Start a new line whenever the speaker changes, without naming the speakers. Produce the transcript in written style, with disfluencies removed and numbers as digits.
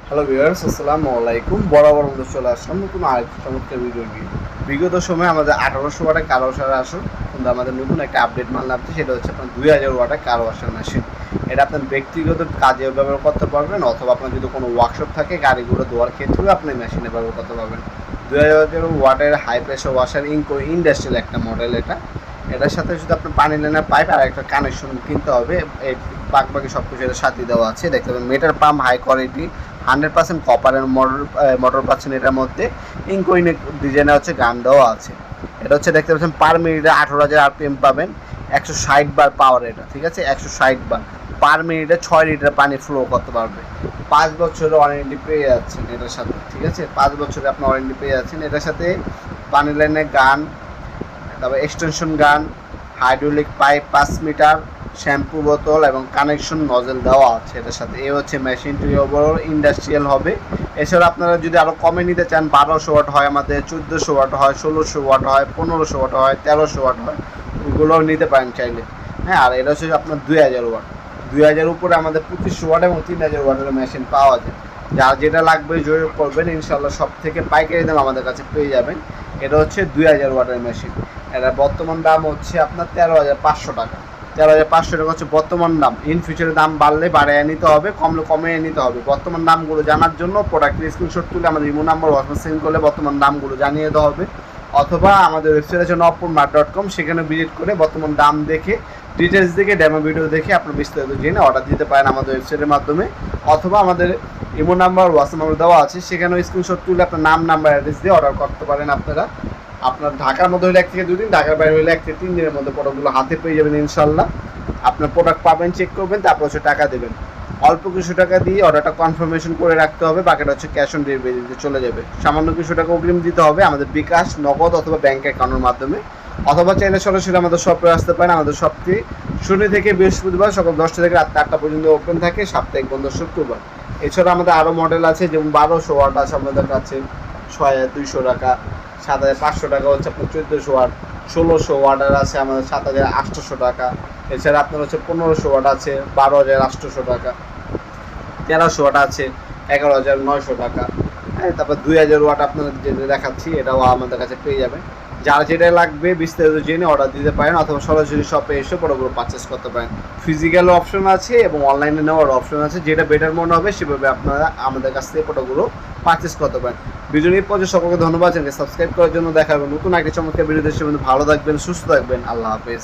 Hello viewers, আসসালামু আলাইকুম। বরাবর মতো চলে আসলাম নতুন আরেকটি চমৎকার ভিডিও নিয়ে। বিগত সময়ে আমাদের 1800 ওয়াটের কার ওয়াশার আসুন, কিন্তু আমাদের নতুন একটা আপডেট মাল নামছে, সেটা হচ্ছে আপনার 2000 ওয়াটের কার ওয়াশার মেশিন। এটা আপনার ব্যক্তিগত কাজে ব্যবহার করতে পারবেন, অথবা আপনার যদি কোনো ওয়ার্কশপ থাকে গাড়িগুলো ধোয়ার ক্ষেত্রেও আপনি মেশিনে ব্যবহার করতে পারবেন। 2000 ওয়াটের হাই প্রেশার ওয়াশার ইনকো ইন্ডাস্ট্রিয়াল একটা মডেল এটা। এটার সাথে যদি আপনার পানি লাইনের পাইপ আর একটা কানেকশন কিনতে হবে, এই বাকি সব কিছু এটার সাথে দেওয়া আছে। দেখতে পাবেন মিটার পাম্প হাই কোয়ালিটি 100% কপারের মোটর পাচ্ছেন এটার মধ্যে। ইনকোইনের ডিজাইনে হচ্ছে গান দেওয়া আছে। এটা হচ্ছে দেখতে পাচ্ছেন পার মিনিটে 18,000 RPM পাবেন, 160 বার পাওয়ার এটা, ঠিক আছে। 160 বার পার মিনিটে 6 লিটার পানি ফ্লো করতে পারবে। 5 বছরের ওয়ারেন্টি পেয়ে যাচ্ছেন এটার সাথে, ঠিক আছে। 5 বছরে আপনি ওয়ারেন্টি পেয়ে যাচ্ছেন এটার সাথে। পানি লাইনের গান, তারপর এক্সটেনশন গান, হাইড্রোলিক পাইপ 5 মিটার, শ্যাম্পু বোতল এবং কানেকশন নজেল দেওয়া আছে এটার সাথে। এই হচ্ছে মেশিনটি ওভারঅল ইন্ডাস্ট্রিয়াল হবে। এছাড়া আপনারা যদি আরও কমে নিতে চান, 1200 ওয়াট হয় আমাদের, 1400 ওয়াট হয়, 1600 ওয়াট হয়, 1500 ওয়াট হয়, 1300 ওয়াট হয়, ওগুলোও নিতে পারেন চাইলে। হ্যাঁ, আর এটা হচ্ছে আপনার 2000 ওয়াট। 2000 উপরে আমাদের 2500 ওয়াট এবং 3000 ওয়াটের মেশিন পাওয়া যায়। যার যেটা লাগবে যোগাযোগ করবেন, ইনশাল্লাহ সব থেকে পাইকারি দাম আমাদের কাছে পেয়ে যাবেন। এটা হচ্ছে 2000 ওয়াটের মেশিন। এটার বর্তমান দাম হচ্ছে আপনার 13,500 টাকা। 13,500 টাকা হচ্ছে বর্তমান দাম। ইন ফিউচারে দাম বাড়লে বাড়িয়ে নিতে হবে, কমলে কমিয়ে নিতে হবে। বর্তমান দামগুলো জানার জন্য প্রোডাক্টের স্ক্রিনশট তুলে আমাদের ইমো নাম্বার হোয়াটসঅ্যাপ সেন্ড করলে বর্তমান দামগুলো জানিয়ে দেওয়া হবে। অথবা আমাদের ওয়েবসাইট আছে nopurmart.com, সেখানে ভিজিট করে বর্তমান দাম দেখে, ডিটেলস দেখে, ডেমো ভিডিও দেখে আপনার বিস্তারিত জেনে অর্ডার দিতে পারেন আমাদের ওয়েবসাইটের মাধ্যমে। অথবা আমাদের ইমো নাম্বার হোয়াটসঅ্যাপ নাম্বার দেওয়া আছে, সেখানে স্ক্রিনশট তুলে আপনার নাম, নাম্বার, অ্যাড্রেস দিয়ে অর্ডার করতে পারেন আপনারা। আপনার ঢাকার মধ্যে হলে 1 থেকে 2 দিন, ঢাকার বাইরে হলে 1 থেকে 3 দিনের মধ্যে প্রোডাক্টগুলো হাতে পেয়ে যাবেন ইনশাল্লাহ। আপনার প্রোডাক্ট পাবেন, চেক করবেন, তারপর হচ্ছে টাকা দেবেন। অল্প কিছু টাকা দিয়ে অর্ডারটা কনফার্মেশন করে রাখতে হবে, বাকিটা হচ্ছে ক্যাশ অন ডেলিভারিতে চলে যাবে। সামান্য কিছু টাকা অগ্রিম দিতে হবে আমাদের বিকাশ, নগদ অথবা ব্যাঙ্ক অ্যাকাউন্টের মাধ্যমে। অথবা চাইলে সরাসরি আমাদের শপে আসতে পারেন। আমাদের শপটি শনি থেকে বৃহস্পতিবার সকাল 10টা থেকে রাত 8টা পর্যন্ত ওপেন থাকে, সাপ্তাহিক বন্ধ শুক্রবার। এছাড়া আমাদের আরও মডেল আছে, যেমন 1200 ওয়াট আছে আমাদের কাছে 6200 টাকা, 7500 টাকা হচ্ছে আপনার 1400 ওয়াট, 1600 ওয়াটের আছে আমাদের 7800 টাকা। এছাড়া আপনার হচ্ছে 1500 ওয়াট আছে 12,800 টাকা, 1300 ওয়াট আছে 11,900 টাকা। হ্যাঁ, তারপর 2000 ওয়াট আপনাদের যেটা দেখাচ্ছি এটাও আমাদের কাছে পেয়ে যাবেন। যার যেটা লাগবে বিস্তারিত জেনে অর্ডার দিতে পারেন, অথবা সরাসরি শপে এসে প্রোডাক্টগুলো পারচেস করতে পারেন। ফিজিক্যাল অপশন আছে এবং অনলাইনে নেওয়ার অপশন আছে, যেটা বেটার মনে হবে সেভাবে আপনারা আমাদের কাছ থেকে প্রোডাক্টগুলো পারচেস করতে পারেন। ভিডিও নিয়ে পর্যন্ত সকলকে ধন্যবাদ, চ্যানেলকে সাবস্ক্রাইব করার জন্য। দেখা হবে নতুন একটা চমৎকার ভিডিও। দেশের মধ্যে ভালো থাকবেন, সুস্থ থাকবেন। আল্লাহ হাফেজ।